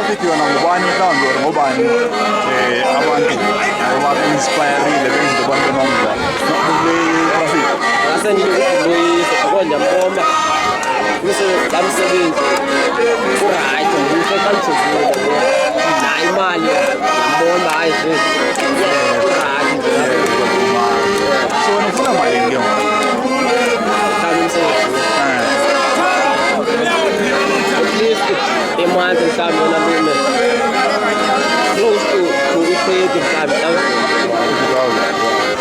topic yona ngubani mhlawumbe or ngobani abantu aba-inspireile benza abantu nomdla kule traffic Ngasengiyokubuyisa okwanyamboma kusekamsebenzi uright ngisekanjezile nayo imali yambona hayi nje uright so nifuna malini ke ngoku at least a month mhlawumbe yona lume close to 30,000.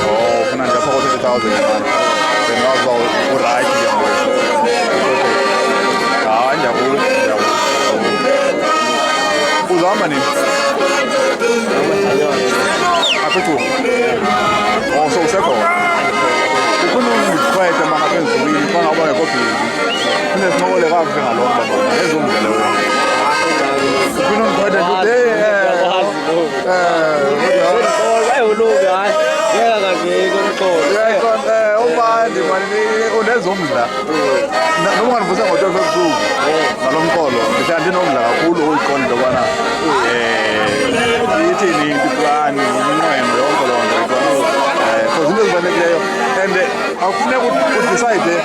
Oh, ufuna nje apha ko-30,000 imali then wazo uright ke ngoku hayi ndiyakulo uzahamba nini apha ecuba oh so usekhona ufuna undikhwethe mana apha endlwini xa ngaba ngekho bhizi fune sinokole kakuhle ngaloo nto mana ezomdlele wena ufuna undikhwethe ubandi mani unezomdla noma ungandivusa ngo-12 ebusuku ngalo mqolo ndihlala ndinomdla kakhulu uyiqonda into yobana ithini iplani iminqweno yonke loo nto because into ezibalulekileyo and akufuneka udicide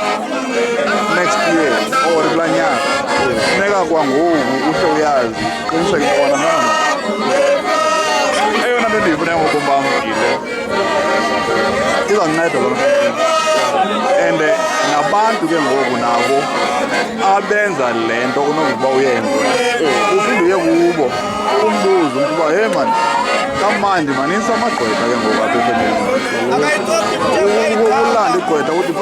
next year or kulaa nyaka funeka kwangoku uhle uyazi qiniseke into yobana eyona nto ndiyifuna ngobomi bam gile izandinceda loo nto and nabantu ke ngoku nabo abenza le nto unokuba uyenze uphinde uye kubo umbuzo umntu uba hey mani kamandi manintsi amagqwetha ke ngoku apha efemelini ulanda igqwetha uthi